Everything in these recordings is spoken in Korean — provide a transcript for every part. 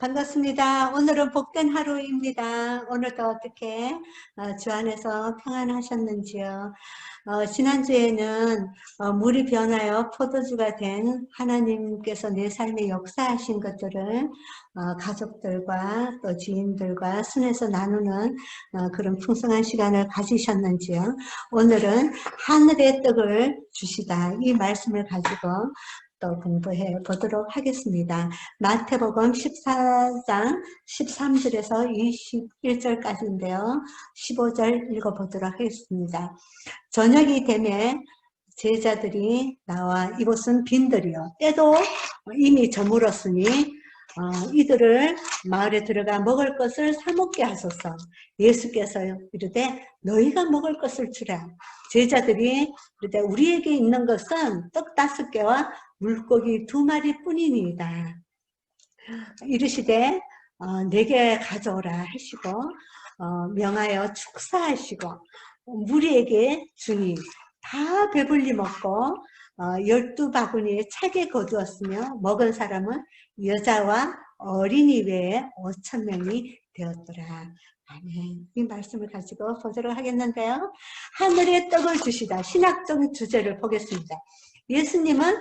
반갑습니다. 오늘은 복된 하루입니다. 오늘도 어떻게 주 안에서 평안하셨는지요? 지난주에는 물이 변하여 포도주가 된 하나님께서 내 삶에 역사하신 것들을 가족들과 또 지인들과 순에서 나누는 그런 풍성한 시간을 가지셨는지요? 오늘은 하늘의 떡을 주시다, 이 말씀을 가지고 또 공부해 보도록 하겠습니다. 마태복음 14장 13절에서 21절까지인데요. 15절 읽어보도록 하겠습니다. 저녁이 되매 제자들이 나와 이곳은 빈들이요, 때도 이미 저물었으니 이들을 마을에 들어가 먹을 것을 사 먹게 하소서. 예수께서 이르되 너희가 먹을 것을 주라. 제자들이 이르되 우리에게 있는 것은 떡 5개와 물고기 2마리 뿐이니이다. 이르시되 내게 가져오라 하시고 명하여 축사하시고 무리에게 주니 다 배불리 먹고 12바구니에 차게 거두었으며 먹은 사람은 여자와 어린이 외에 5,000명이 되었더라. 아멘. 이 말씀을 가지고 보도록 하겠는데요. 하늘의 떡을 주시다. 신학적 주제를 보겠습니다. 예수님은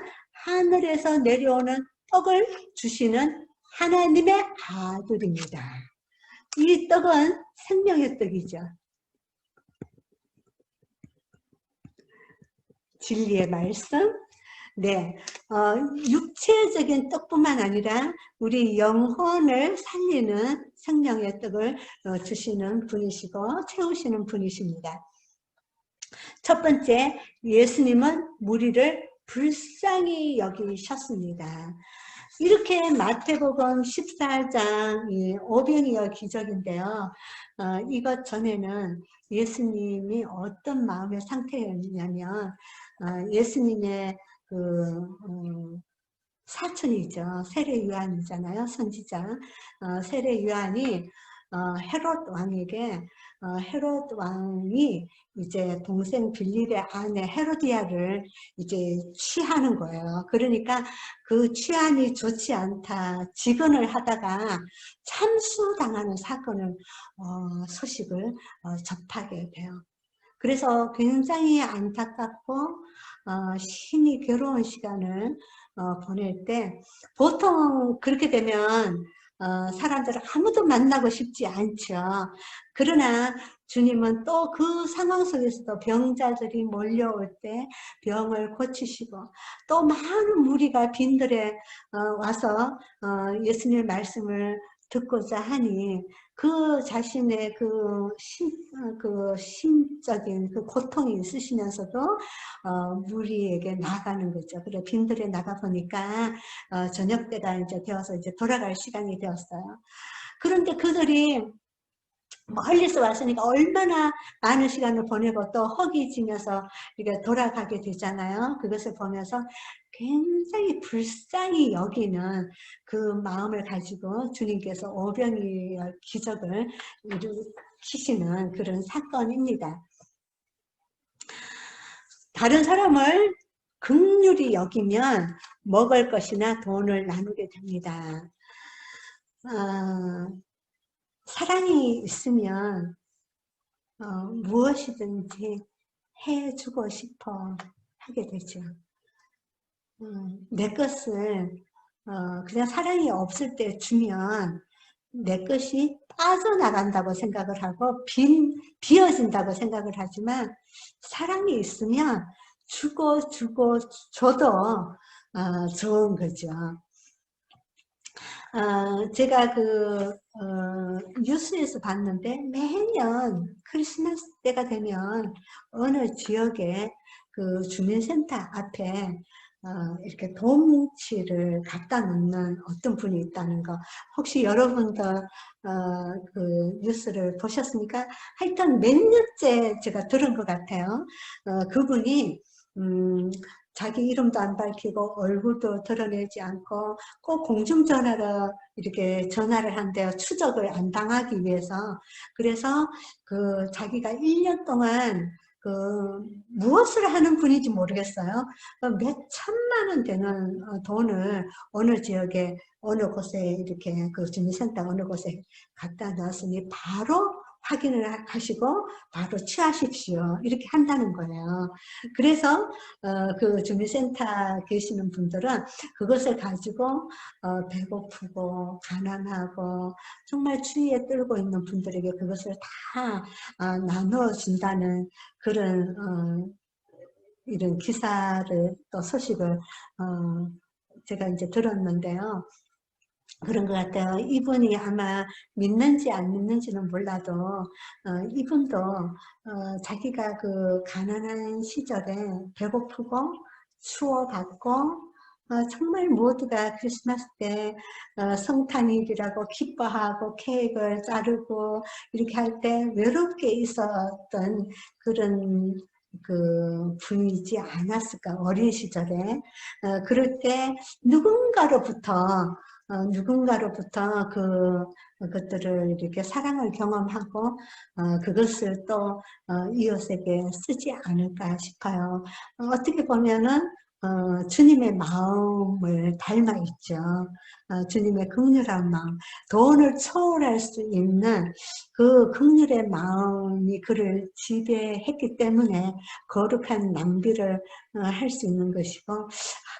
하늘에서 내려오는 떡을 주시는 하나님의 아들입니다. 이 떡은 생명의 떡이죠. 진리의 말씀. 네, 육체적인 떡뿐만 아니라 우리 영혼을 살리는 생명의 떡을 주시는 분이시고 채우시는 분이십니다. 첫 번째, 예수님은 무리를 불쌍히 여기셨습니다. 이렇게 마태복음 14장 오병이어 기적인데요. 이것 전에는 예수님이 어떤 마음의 상태였냐면 예수님의 사촌이죠. 세례 요한이잖아요. 선지자. 세례 요한이 헤롯 왕에게 헤롯 왕이 이제 동생 빌립의 아내 헤로디아를 이제 취하는 거예요. 그러니까 그 취한이 좋지 않다, 직언을 하다가 참수당하는 사건을 소식을 접하게 돼요. 그래서 굉장히 안타깝고 심히 괴로운 시간을 보낼 때, 보통 그렇게 되면 사람들은 아무도 만나고 싶지 않죠. 그러나 주님은 또 그 상황 속에서도 병자들이 몰려올 때 병을 고치시고, 또 많은 무리가 빈들에 와서 예수님의 말씀을 듣고자 하니 그 자신의 그 심적인 그 고통이 있으시면서도 무리에게 나가는 거죠. 그래 빈들에 나가 보니까 저녁 때가 이제 되어서 이제 돌아갈 시간이 되었어요. 그런데 그들이 멀리서 왔으니까 얼마나 많은 시간을 보내고 또 허기지면서 이렇게 돌아가게 되잖아요. 그것을 보면서 굉장히 불쌍히 여기는 그 마음을 가지고 주님께서 오병이어 기적을 일으키시는 그런 사건입니다. 다른 사람을 긍휼히 여기면 먹을 것이나 돈을 나누게 됩니다. 사랑이 있으면 무엇이든지 해주고 싶어 하게 되죠. 내 것을 그냥 사랑이 없을 때 주면 내 것이 빠져나간다고 생각을 하고 비어진다고 생각을 하지만, 사랑이 있으면 주고 줘도 좋은 거죠. 제가 뉴스에서 봤는데 매년 크리스마스 때가 되면 어느 지역에 그 주민센터 앞에 이렇게 도뭉치를 갖다 놓는 어떤 분이 있다는 거, 혹시 여러분도 그 뉴스를 보셨습니까? 하여튼 몇 년째 제가 들은 것 같아요. 그분이 자기 이름도 안 밝히고 얼굴도 드러내지 않고 꼭 공중전화로 이렇게 전화를 한대요. 추적을 안 당하기 위해서. 그래서 자기가 1년 동안 무엇을 하는 분인지 모르겠어요. 몇 천만 원 되는 돈을 어느 지역에, 어느 곳에 이렇게 주민센터 어느 곳에 갖다 놨으니 바로 확인을 하시고 바로 취하십시오. 이렇게 한다는 거예요. 그래서 그 주민센터 계시는 분들은 그것을 가지고 배고프고 가난하고 정말 추위에 떨고 있는 분들에게 그것을 다 나눠준다는 그런 이런 기사를 또 소식을 제가 이제 들었는데요. 그런 것 같아요. 이분이 아마 믿는지 안 믿는지는 몰라도 이분도 자기가 그 가난한 시절에 배고프고 추워받고 정말 모두가 크리스마스 때 성탄일이라고 기뻐하고 케이크를 자르고 이렇게 할 때 외롭게 있었던 그런 그 분이지 않았을까, 어린 시절에. 그럴 때 누군가로부터 그것들을 이렇게 사랑을 경험하고 그것을 또 이웃에게 쓰지 않을까 싶어요. 어떻게 보면은 주님의 마음을 닮아 있죠. 주님의 극률한 마음, 돈을 초월할 수 있는 그 극률의 마음이 그를 지배했기 때문에 거룩한 낭비를 할 수 있는 것이고,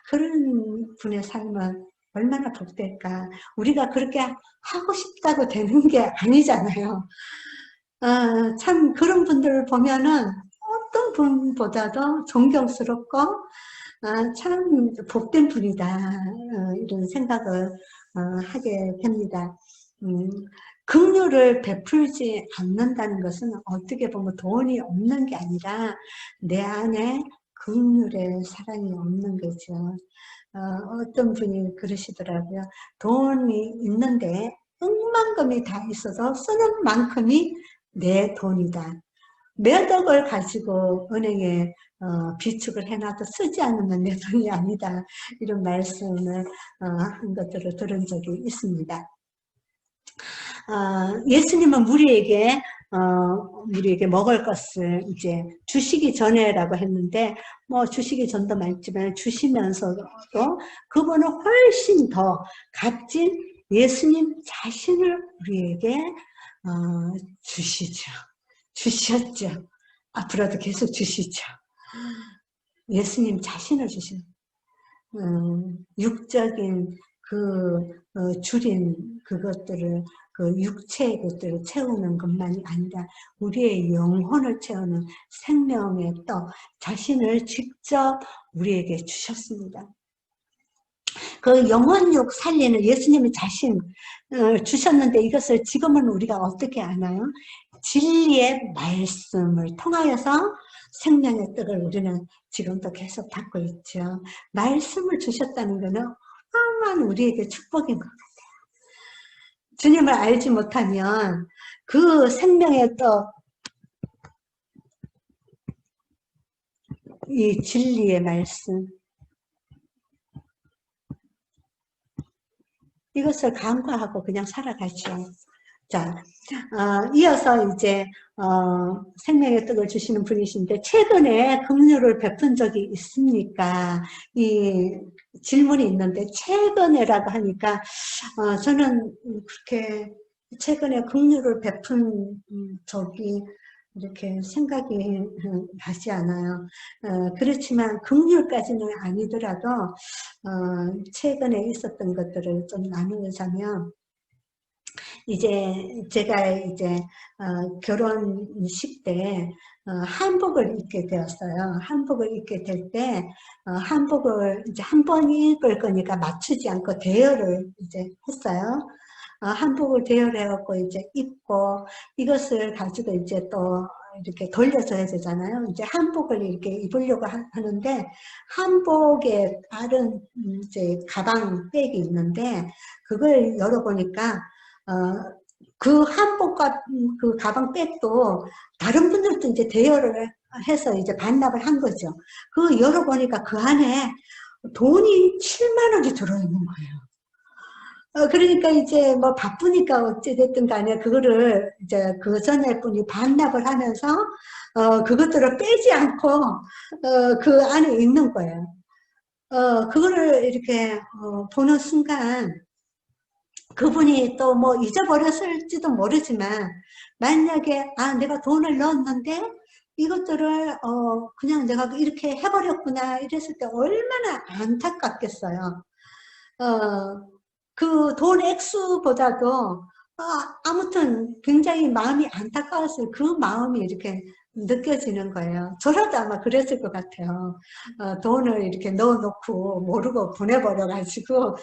그런 분의 삶은 얼마나 복될까. 우리가 그렇게 하고 싶다고 되는 게 아니잖아요. 참 그런 분들을 보면은 어떤 분보다도 존경스럽고 참 복된 분이다, 이런 생각을 하게 됩니다. 긍휼을 베풀지 않는다는 것은 어떻게 보면 돈이 없는 게 아니라 내 안에 긍휼의 사랑이 없는 거죠. 어떤 분이 그러시더라고요. 돈이 있는데 억만금이 다 있어서 쓰는 만큼이 내 돈이다. 몇 억을 가지고 은행에 비축을 해놔도 쓰지 않으면 내 돈이 아니다. 이런 말씀을 한 것들을 들은 적이 있습니다. 예수님은 우리에게 먹을 것을 이제 주시기 전에라고 했는데, 뭐 주시기 전도 많지만 주시면서도 그분은 훨씬 더 값진 예수님 자신을 우리에게 주셨죠. 앞으로도 계속 주시죠. 예수님 자신을 주신 육적인 줄인 그것들을, 그 육체의 것들을 채우는 것만이 아니라 우리의 영혼을 채우는 생명의 떡 자신을 직접 우리에게 주셨습니다. 그 영혼육 살리는 예수님이 자신 주셨는데, 이것을 지금은 우리가 어떻게 아나요? 진리의 말씀을 통하여서 생명의 떡을 우리는 지금도 계속 받고 있죠. 말씀을 주셨다는 것은 어마어마한 우리에게 축복인 것 같아요. 주님을 알지 못하면 그 생명의 떡, 이 진리의 말씀, 이것을 간과하고 그냥 살아가죠. 자, 이어서 이제 생명의 떡을 주시는 분이신데, 최근에 긍휼을 베푼 적이 있습니까? 이 질문이 있는데, 최근에라고 하니까 저는 그렇게 최근에 긍휼을 베푼 적이 이렇게 생각이 나지 않아요. 그렇지만 긍휼까지는 아니더라도 최근에 있었던 것들을 좀 나누자면, 이제 제가 이제 결혼식 때 한복을 입게 되었어요. 한복을 입게 될 때 한복을 이제 한 번 입을 거니까 맞추지 않고 대여를 이제 했어요. 한복을 대여를 해갖고 이제 입고, 이것을 가지고 이제 또 이렇게 돌려줘야 되잖아요. 이제 한복을 이렇게 입으려고 하는데, 한복에 다른 이제 가방 백이 있는데, 그걸 열어보니까 그 한복과 그 가방 백도 다른 분들도 이제 대여를 해서 이제 반납을 한 거죠. 그 열어보니까 그 안에 돈이 7만 원이 들어있는 거예요. 그러니까 이제 뭐 바쁘니까 어찌됐든 간에 그거를 이제 그 전에 분이 반납을 하면서, 그것들을 빼지 않고, 그 안에 있는 거예요. 그거를 이렇게, 보는 순간, 그분이 또 뭐 잊어버렸을지도 모르지만, 만약에, 아, 내가 돈을 넣었는데, 이것들을, 그냥 내가 이렇게 해버렸구나, 이랬을 때 얼마나 안타깝겠어요. 그 돈 액수보다도 아무튼 굉장히 마음이 안타까웠어요. 그 마음이 이렇게 느껴지는 거예요. 저라도 아마 그랬을 것 같아요. 돈을 이렇게 넣어놓고 모르고 보내버려가지고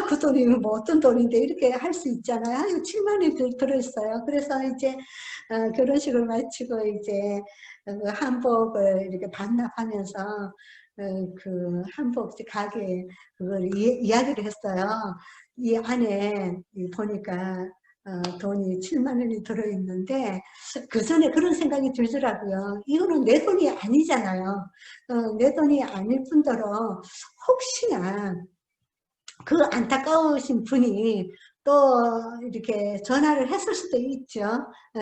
그 돈이 뭐 어떤 돈인데 이렇게 할 수 있잖아요. 7만 원이 들어있어요. 그래서 이제 결혼식을 마치고 이제 한복을 이렇게 반납하면서 그 한복집 가게에 그걸 이야기를 했어요. 이 안에 보니까 돈이 7만 원이 들어있는데 그 전에 그런 생각이 들더라고요. 이거는 내 돈이 아니잖아요. 내 돈이 아닐 뿐더러 혹시나 그 안타까우신 분이 또 이렇게 전화를 했을 수도 있죠.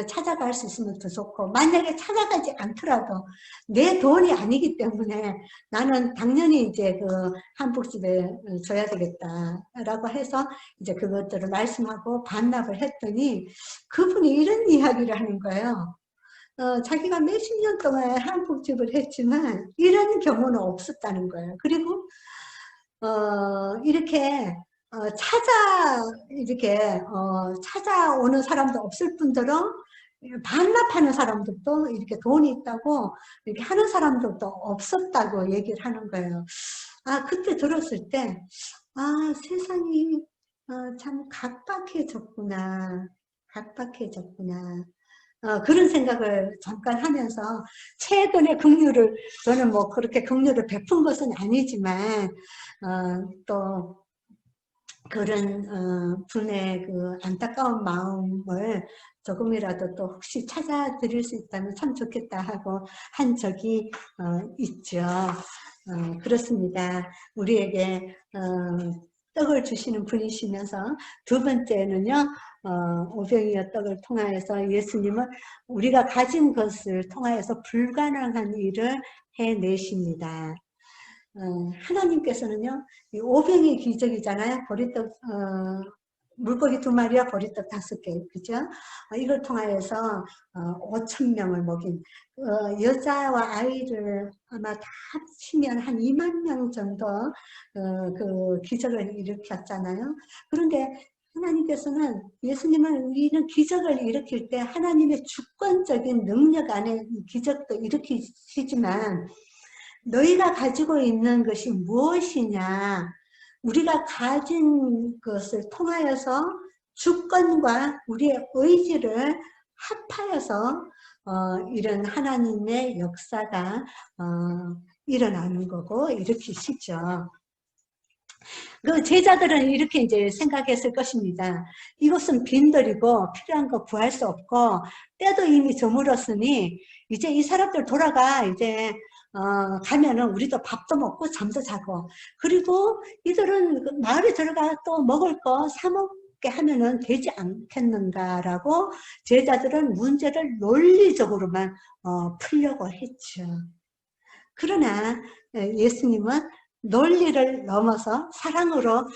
찾아갈 수 있으면 더 좋고, 만약에 찾아가지 않더라도 내 돈이 아니기 때문에 나는 당연히 이제 그 한복집에 줘야 되겠다라고 해서 이제 그것들을 말씀하고 반납을 했더니 그분이 이런 이야기를 하는 거예요. 자기가 몇십 년 동안 한복집을 했지만 이런 경우는 없었다는 거예요. 그리고 이렇게 이렇게 찾아오는 사람도 없을 뿐더러 반납하는 사람들도 이렇게 돈이 있다고 이렇게 하는 사람들도 없었다고 얘기를 하는 거예요. 그때 들었을 때 세상이 참 각박해졌구나. 각박해졌구나. 그런 생각을 잠깐 하면서 최근에 긍휼을 저는 뭐 그렇게 긍휼을 베푼 것은 아니지만 또 그런 분의 그 안타까운 마음을 조금이라도 또 혹시 찾아드릴 수 있다면 참 좋겠다 하고 한 적이 있죠. 그렇습니다. 우리에게 떡을 주시는 분이시면서 두 번째는요. 오병이어 떡을 통하여서 예수님은 우리가 가진 것을 통하여서 불가능한 일을 해내십니다. 하나님께서는요, 이 오병의 기적이잖아요. 보리떡, 물고기 2마리와 보리떡 5개, 그죠? 이걸 통하여서 5천 명을 먹인, 여자와 아이를 아마 다 합치면 한 2만 명 정도 그 기적을 일으켰잖아요. 그런데 하나님께서는, 예수님은 우리는 기적을 일으킬 때 하나님의 주권적인 능력 안에 기적도 일으키시지만 너희가 가지고 있는 것이 무엇이냐? 우리가 가진 것을 통하여서 주권과 우리의 의지를 합하여서 이런 하나님의 역사가 일어나는 거고 일으키시죠. 그 제자들은 이렇게 이제 생각했을 것입니다. 이것은 빈들이고 필요한 거 구할 수 없고 때도 이미 저물었으니 이제 이 사람들 돌아가 이제 가면은 우리도 밥도 먹고 잠도 자고 그리고 이들은 그 마을에 들어가 또 먹을 거 사 먹게 하면은 되지 않겠는가라고 제자들은 문제를 논리적으로만 풀려고 했죠. 그러나 예수님은 논리를 넘어서 사랑으로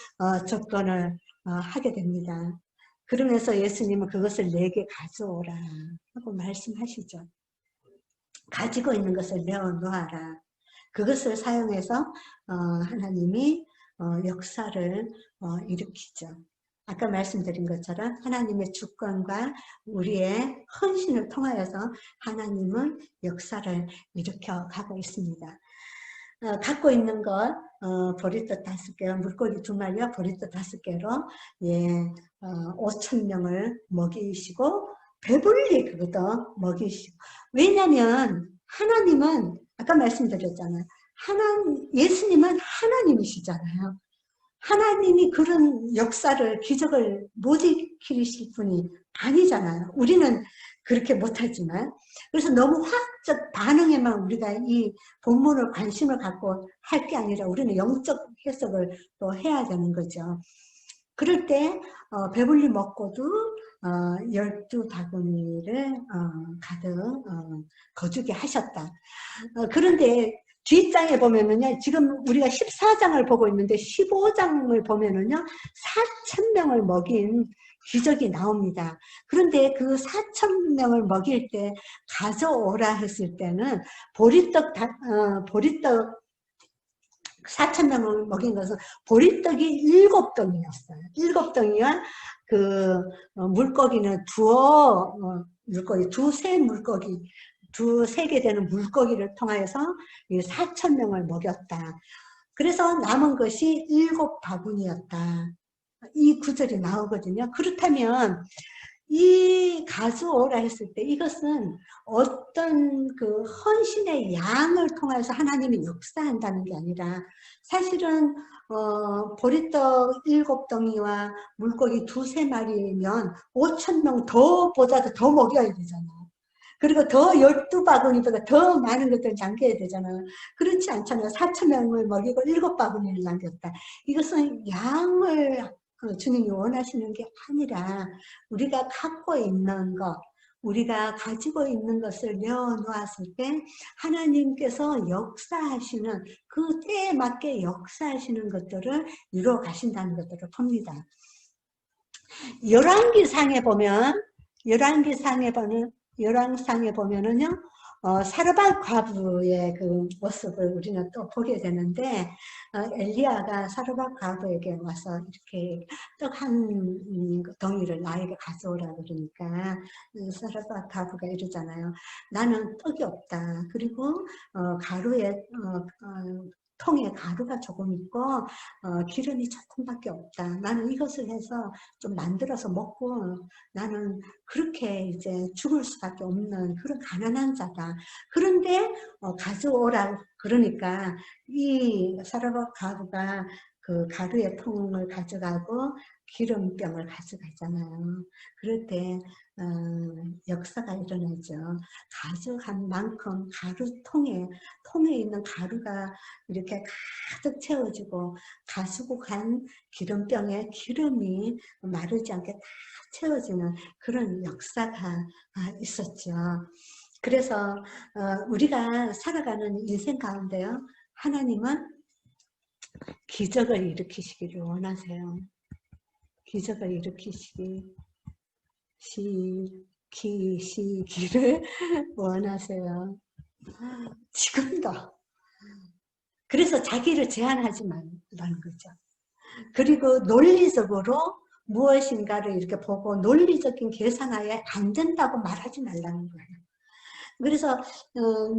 접근을 하게 됩니다. 그러면서 예수님은 그것을 내게 가져오라 하고 말씀하시죠. 가지고 있는 것을 내어놓아라. 그것을 사용해서 하나님이 역사를 일으키죠. 아까 말씀드린 것처럼 하나님의 주권과 우리의 헌신을 통하여서 하나님은 역사를 일으켜 가고 있습니다. 갖고 있는 것 보리떡 5개, 물고기 2마리와 보리떡 5개로 5천 명을 먹이시고 배불리 그것도 먹이시고 왜냐하면 하나님은 아까 말씀드렸잖아요. 예수님은 하나님이시잖아요. 하나님이 그런 역사를 기적을 못 일으키실 분이 아니잖아요. 우리는 그렇게 못하지만 그래서 너무 화학적 반응에만 우리가 이 본문을 관심을 갖고 할 게 아니라 우리는 영적 해석을 또 해야 되는 거죠. 그럴 때 배불리 먹고도 12바구니를 가득 거두게 하셨다. 그런데 뒷장에 보면은요, 지금 우리가 14장을 보고 있는데 15장을 보면은요, 4,000명을 먹인 기적이 나옵니다. 그런데 그 4,000명을 먹일 때 가져오라 했을 때는 보리떡 4,000명을 먹인 것은 보리떡이 7덩이였어요. 7덩이와 그 물고기는 두세 개 되는 물고기를 통하여서 4,000명을 먹였다. 그래서 남은 것이 7바구니였다. 이 구절이 나오거든요. 그렇다면 이 가져오라 했을 때 이것은 어떤 그 헌신의 양을 통해서 하나님이 역사한다는 게 아니라 사실은 보리떡 7덩이와 물고기 2~3마리면 5,000명 보다도 더 먹여야 되잖아요. 그리고 더 12바구니보다 더 많은 것들을 남겨야 되잖아요. 그렇지 않잖아요. 4,000명을 먹이고 7바구니를 남겼다. 이것은 양을 주님이 원하시는 게 아니라 우리가 갖고 있는 것, 우리가 가지고 있는 것을 내어놓았을 때 하나님께서 역사하시는 그 때에 맞게 역사하시는 것들을 이루어 가신다는 것들을 봅니다. 열왕기상에 보면은요, 사르밧 과부의 그 모습을 우리는 또 보게 되는데, 엘리야가 사르밧 과부에게 와서 이렇게 떡 한 덩이를 나에게 가져오라 그러니까 사르밧 과부가 이러잖아요. 나는 떡이 없다. 그리고 가루에 통에 가루가 조금 있고 기름이 조금밖에 없다. 나는 이것을 해서 좀 만들어서 먹고 나는 그렇게 이제 죽을 수밖에 없는 그런 가난한 자다. 그런데 가져오라 그러니까 이 사르밧 과부가 그 가루의 통을 가져가고 기름병을 가져가잖아요. 그럴 때 역사가 일어나죠. 가져간 만큼 통에 있는 가루가 이렇게 가득 채워지고 가지고 간 기름병에 기름이 마르지 않게 다 채워지는 그런 역사가 있었죠. 그래서 우리가 살아가는 인생 가운데요, 하나님은 기적을 일으키시기를 원하세요. 기적을 일으키시기를 원하세요. 지금도. 그래서 자기를 제한하지 말라는 거죠. 그리고 논리적으로 무엇인가를 이렇게 보고 논리적인 계산하에 안 된다고 말하지 말라는 거예요. 그래서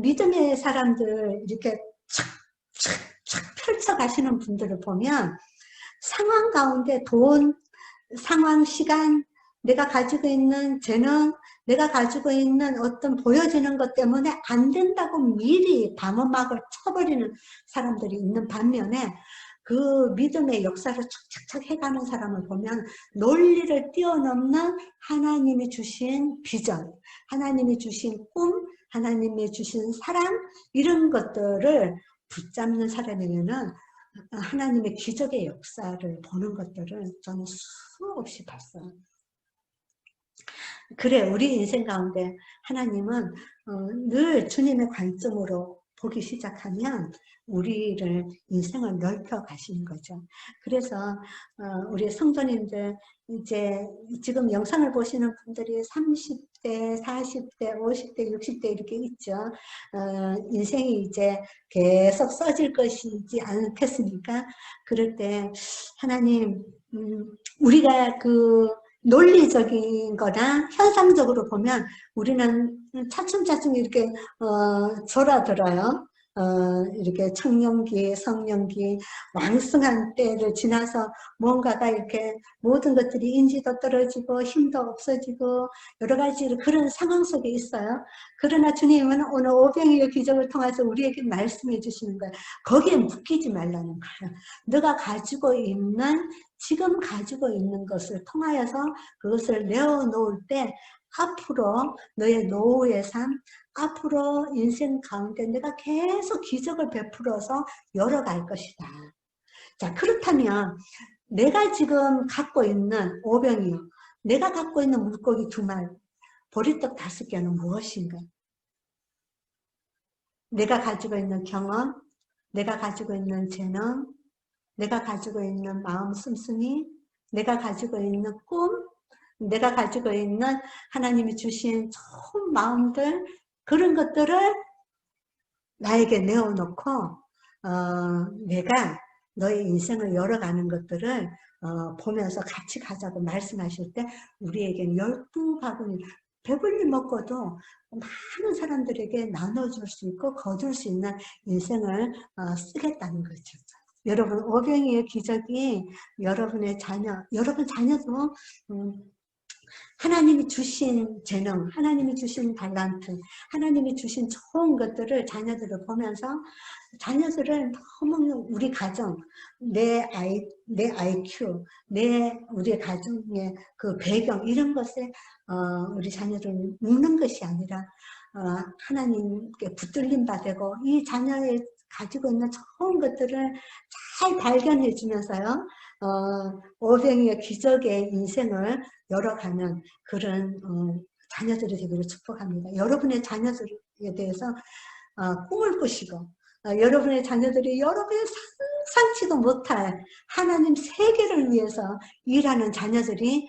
믿음의 사람들 이렇게 착착착 펼쳐 가시는 분들을 보면 상황 가운데 돈, 상황, 시간, 내가 가지고 있는 재능, 내가 가지고 있는 어떤 보여지는 것 때문에 안 된다고 미리 방어막을 쳐버리는 사람들이 있는 반면에 그 믿음의 역사를 착착착 해가는 사람을 보면 논리를 뛰어넘는 하나님이 주신 비전, 하나님이 주신 꿈, 하나님이 주신 사랑, 이런 것들을 붙잡는 사람에게는 하나님의 기적의 역사를 보는 것들을 저는 수없이 봤어요. 그래, 우리 인생 가운데 하나님은 늘 주님의 관점으로 보기 시작하면 우리를 인생을 넓혀 가시는 거죠. 그래서 우리 성도님들 이제 지금 영상을 보시는 분들이 30대, 40대, 50대, 60대 이렇게 있죠. 인생이 이제 계속 써질 것이지 않겠습니까? 그럴 때 하나님, 우리가 그 논리적인 거나 현상적으로 보면 우리는 차츰차츰 이렇게 졸아들어요. 이렇게 청년기, 성년기, 왕성한 때를 지나서 뭔가가 이렇게 모든 것들이 인지도 떨어지고 힘도 없어지고 여러 가지 그런 상황 속에 있어요. 그러나 주님은 오늘 오병이어 기적을 통해서 우리에게 말씀해 주시는 거예요. 거기에 묶이지 말라는 거예요. 너가 가지고 있는, 지금 가지고 있는 것을 통하여서 그것을 내어놓을 때 앞으로 너의 노후의 삶, 앞으로 인생 가운데 내가 계속 기적을 베풀어서 열어갈 것이다. 자, 그렇다면 내가 지금 갖고 있는 오병이요. 내가 갖고 있는 물고기 2마리, 보리떡 5개는 무엇인가? 내가 가지고 있는 경험, 내가 가지고 있는 재능, 내가 가지고 있는 마음 씀씀이, 내가 가지고 있는 꿈, 내가 가지고 있는 하나님이 주신 좋은 마음들, 그런 것들을 나에게 내어놓고 내가 너의 인생을 열어가는 것들을 보면서 같이 가자고 말씀하실 때 우리에게는 12바구니 배불리 먹고도 많은 사람들에게 나눠줄 수 있고 거둘 수 있는 인생을 쓰겠다는 거죠. 여러분, 오병이의 기적이 여러분의 자녀, 여러분 자녀도 하나님이 주신 재능, 하나님이 주신 달란트, 하나님이 주신 좋은 것들을 자녀들을 보면서 자녀들은 너무 우리 가정, 내 IQ, 우리 가정의 그 배경, 이런 것에 우리 자녀를 묶는 것이 아니라 하나님께 붙들림 받고 이 자녀의 가지고 있는 좋은 것들을 잘 발견해 주면서요, 오병이의 기적의 인생을 열어가는 그런 자녀들이 되기를 축복합니다. 여러분의 자녀들에 대해서 꿈을 꾸시고 여러분의 자녀들이 여러분의 상상치도 못할 하나님 세계를 위해서 일하는 자녀들이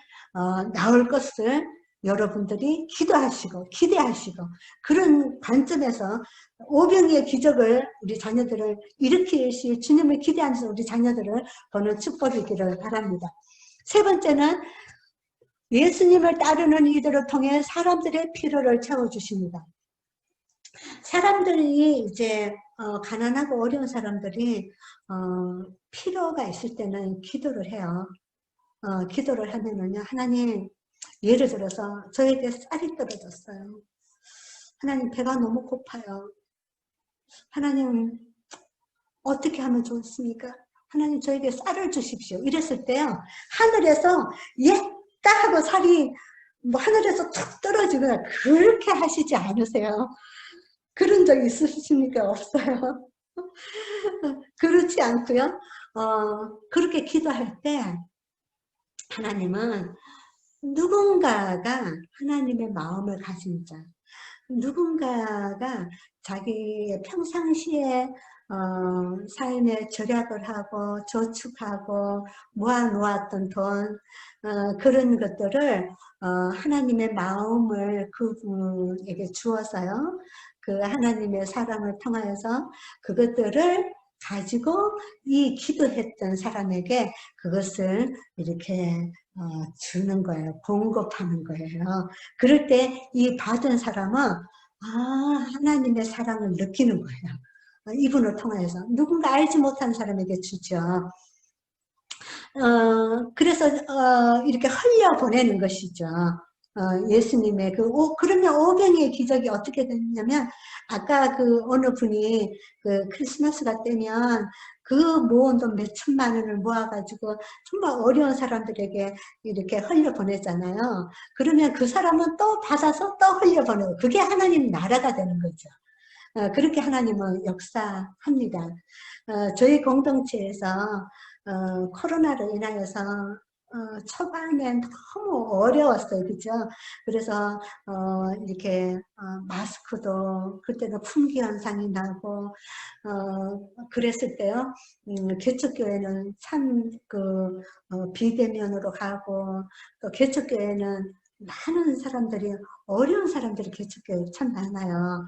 나올 것을 여러분들이 기도하시고 기대하시고 그런 관점에서 오병이의 기적을 우리 자녀들을 일으키실 주님을 기대하면서 우리 자녀들을 보는 축복이기를 바랍니다. 세 번째는 예수님을 따르는 이들을 통해 사람들의 필요를 채워주십니다. 사람들이 이제 가난하고 어려운 사람들이 필요가 있을 때는 기도를 해요. 기도를 하면은요, 하나님, 예를 들어서 저에게 쌀이 떨어졌어요. 하나님, 배가 너무 고파요. 하나님, 어떻게 하면 좋습니까? 하나님, 저에게 쌀을 주십시오. 이랬을 때요, 하늘에서 예따 하고 쌀이 뭐 하늘에서 툭 떨어지거나 그렇게 하시지 않으세요. 그런 적 있으십니까? 없어요. 그렇지 않고요. 그렇게 기도할 때 하나님은 누군가가 하나님의 마음을 가진 자, 누군가가 자기의 평상시에 삶에 절약을 하고 저축하고 모아놓았던 돈, 그런 것들을 하나님의 마음을 그분에게 주어서요. 그 하나님의 사랑을 통하여서 그것들을 가지고 이 기도했던 사람에게 그것을 이렇게 주는 거예요. 공급하는 거예요. 그럴 때 이 받은 사람은 하나님의 사랑을 느끼는 거예요. 이분을 통해서 누군가 알지 못한 사람에게 주죠. 그래서 이렇게 흘려보내는 것이죠. 예수님의 그러면 오병이의 기적이 어떻게 됐냐면, 아까 그 어느 분이 그 크리스마스가 되면 그 모은 돈 몇 천만 원을 모아가지고 정말 어려운 사람들에게 이렇게 흘려보내잖아요. 그러면 그 사람은 또 받아서 또 흘려보내고, 그게 하나님 나라가 되는 거죠. 그렇게 하나님은 역사합니다. 저희 공동체에서 코로나로 인하여서 초반엔 너무 어려웠어요. 그죠? 그래서 이렇게 마스크도 그때는 품귀 현상이 나고 그랬을 때요. 개척교회는 참 비대면으로 가고, 또 개척교회는 많은 사람들이, 어려운 사람들이 개척교회 참 많아요.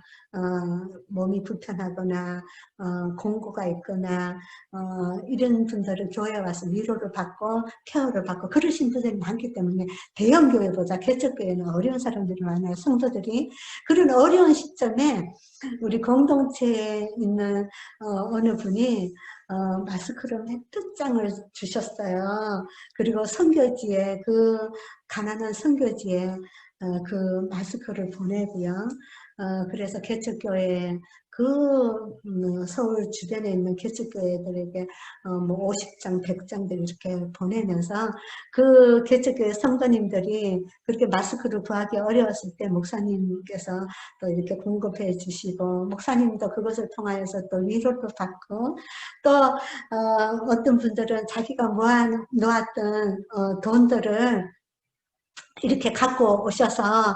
몸이 불편하거나 공고가 있거나 이런 분들은 교회에 와서 위로를 받고 케어를 받고 그러신 분들이 많기 때문에 대형 교회보다 개척교회는 어려운 사람들이 많아요. 성도들이. 그런 어려운 시점에 우리 공동체에 있는 어느 분이 마스크를 몇백 장을 주셨어요. 그리고 선교지에, 그 가난한 선교지에 그 마스크를 보내고요. 그래서 개척교회 서울 주변에 있는 개척교회들에게 뭐 50장, 100장들 이렇게 보내면서 그 개척교회 성도님들이 그렇게 마스크를 구하기 어려웠을 때 목사님께서 또 이렇게 공급해 주시고, 목사님도 그것을 통하여서 또 위로도 받고, 또 어떤 분들은 자기가 놓았던 돈들을 이렇게 갖고 오셔서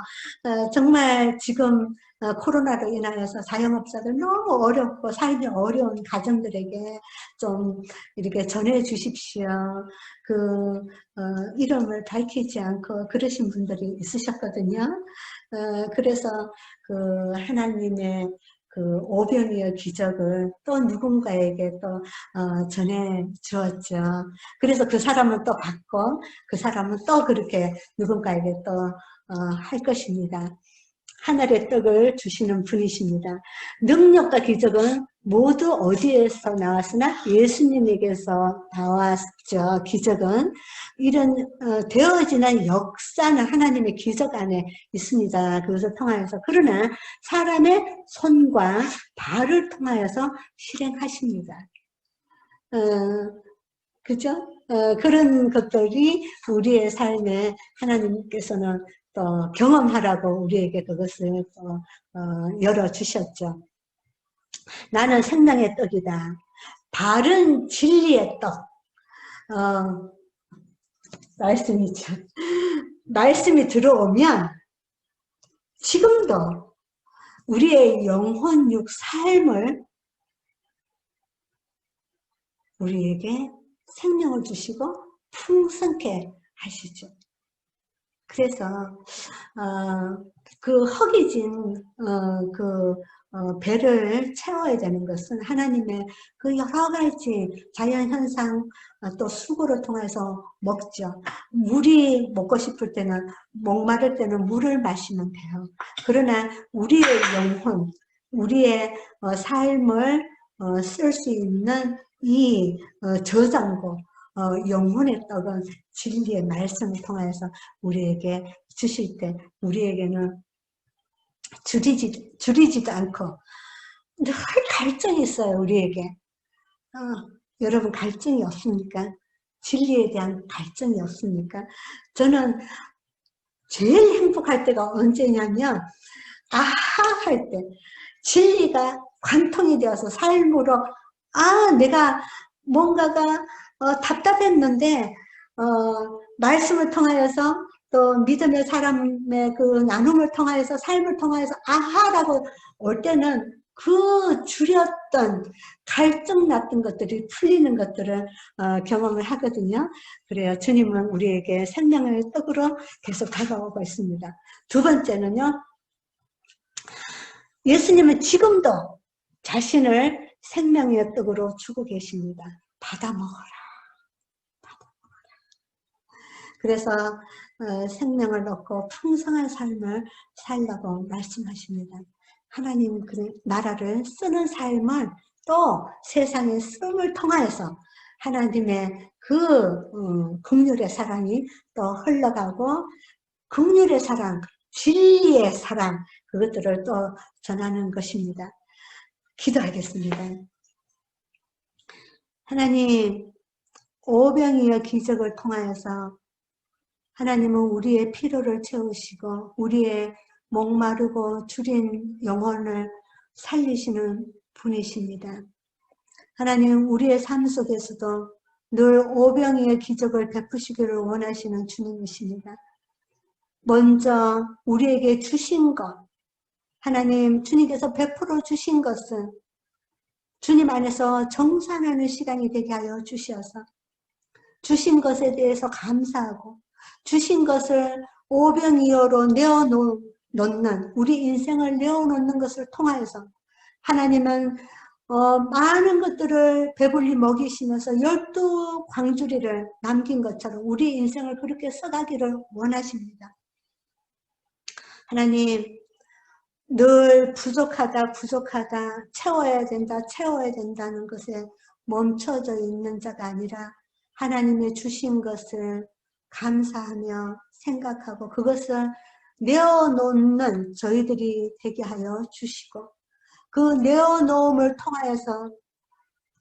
정말 지금 코로나로 인하여서 자영업자들 너무 어렵고 삶이 어려운 가정들에게 좀 이렇게 전해 주십시오. 그 이름을 밝히지 않고 그러신 분들이 있으셨거든요. 그래서 그 하나님의 그 오병이어 기적을 또 누군가에게 또 전해 주었죠. 그래서 그 사람은 또 받고 그 사람은 또 그렇게 누군가에게 또 할 것입니다. 하늘의 떡을 주시는 분이십니다. 능력과 기적은 모두 어디에서 나왔으나 예수님에게서 나왔죠. 기적은 이런 되어지는 역사는 하나님의 기적 안에 있습니다. 그것을 통하여서. 그러나 사람의 손과 발을 통하여서 실행하십니다. 그죠? 그런 것들이 우리의 삶에 하나님께서는 또 경험하라고 우리에게 그것을 또 열어주셨죠. 나는 생명의 떡이다. 바른 진리의 떡. 말씀이죠. 말씀이 들어오면 지금도 우리의 영혼육 삶을 우리에게 생명을 주시고 풍성케 하시죠. 그래서 그 허기진 배를 채워야 되는 것은 하나님의 그 여러 가지 자연현상, 또 수고를 통해서 먹죠. 물이 먹고 싶을 때는, 목마를 때는 물을 마시면 돼요. 그러나 우리의 영혼, 우리의 삶을 쓸 수 있는 이 저장고, 영혼의 떡은 진리의 말씀을 통해서 우리에게 주실 때 우리에게는 줄이지도 않고 늘 갈증이 있어요. 우리에게. 여러분 갈증이 없습니까? 진리에 대한 갈증이 없습니까? 저는 제일 행복할 때가 언제냐면 아하 할 때, 진리가 관통이 되어서 삶으로 내가 뭔가가 답답했는데 말씀을 통하여서 또 믿음의 사람의 그 나눔을 통하여서 삶을 통하여서 아하라고 올 때는 그 줄였던 갈증 났던 것들이 풀리는 것들을 경험을 하거든요. 그래요. 주님은 우리에게 생명의 떡으로 계속 다가오고 있습니다. 두 번째는요. 예수님은 지금도 자신을 생명의 떡으로 주고 계십니다. 받아 먹어라. 그래서 생명을 얻고 풍성한 삶을 살라고 말씀하십니다. 하나님 그 나라를 쓰는 삶을 또 세상의 쓰임을 통하여서 하나님의 그 긍휼의 사랑이 또 흘러가고 긍휼의 사랑, 진리의 사랑 그것들을 또 전하는 것입니다. 기도하겠습니다. 하나님, 오병이어 기적을 통하여서 하나님은 우리의 피로를 채우시고 우리의 목마르고 줄인 영혼을 살리시는 분이십니다. 하나님, 우리의 삶 속에서도 늘 오병이의 기적을 베푸시기를 원하시는 주님이십니다. 먼저 우리에게 주신 것, 하나님 주님께서 베풀어 주신 것은 주님 안에서 정산하는 시간이 되게 하여 주시어서 주신 것에 대해서 감사하고 주신 것을 오병이어로 내어놓는 우리 인생을 내어놓는 것을 통하여서 하나님은 많은 것들을 배불리 먹이시면서 12광주리를 남긴 것처럼 우리 인생을 그렇게 써가기를 원하십니다. 하나님, 늘 부족하다 채워야 된다는 것에 멈춰져 있는 자가 아니라 하나님의 주신 것을 감사하며 생각하고 그것을 내어놓는 저희들이 되게 하여 주시고 그 내어놓음을 통하여서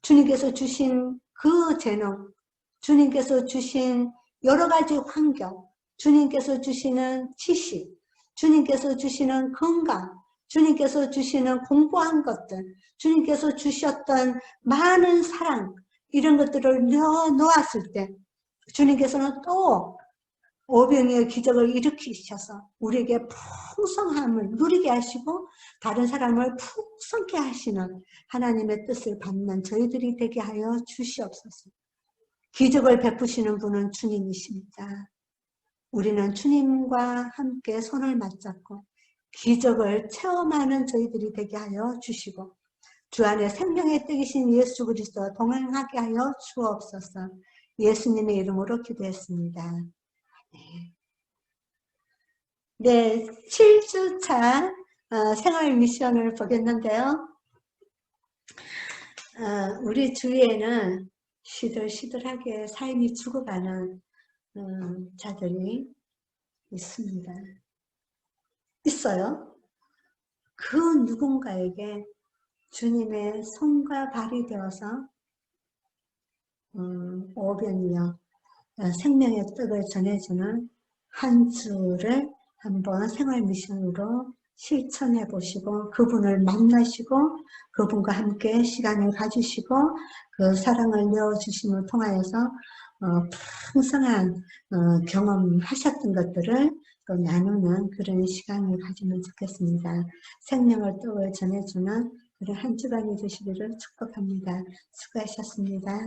주님께서 주신 그 재능, 주님께서 주신 여러 가지 환경, 주님께서 주시는 지식, 주님께서 주시는 건강, 주님께서 주시는 공부한 것들, 주님께서 주셨던 많은 사랑, 이런 것들을 놓았을 때 주님께서는 또 오병이의 기적을 일으키셔서 우리에게 풍성함을 누리게 하시고 다른 사람을 풍성케 하시는 하나님의 뜻을 받는 저희들이 되게 하여 주시옵소서. 기적을 베푸시는 분은 주님이십니다. 우리는 주님과 함께 손을 맞잡고 기적을 체험하는 저희들이 되게 하여 주시고 주 안에 생명의 떡이신 예수 그리스도와 동행하게 하여 주옵소서. 예수님의 이름으로 기도했습니다. 네, 7주차 생활 미션을 보겠는데요. 우리 주위에는 시들시들하게 삶이 죽어가는 자들이 있습니다. 있어요. 그 누군가에게 주님의 손과 발이 되어서 오병이어 생명의 떡을 전해주는 한 주를 한번 생활 미션으로 실천해 보시고 그분을 만나시고 그분과 함께 시간을 가지시고 그 사랑을 내어주심을 통하여서 풍성한 경험하셨던 것들을 또 나누는 그런 시간을 가지면 좋겠습니다. 생명의 떡을 전해주는 그런 한 주간이 되시기를 축복합니다. 수고하셨습니다.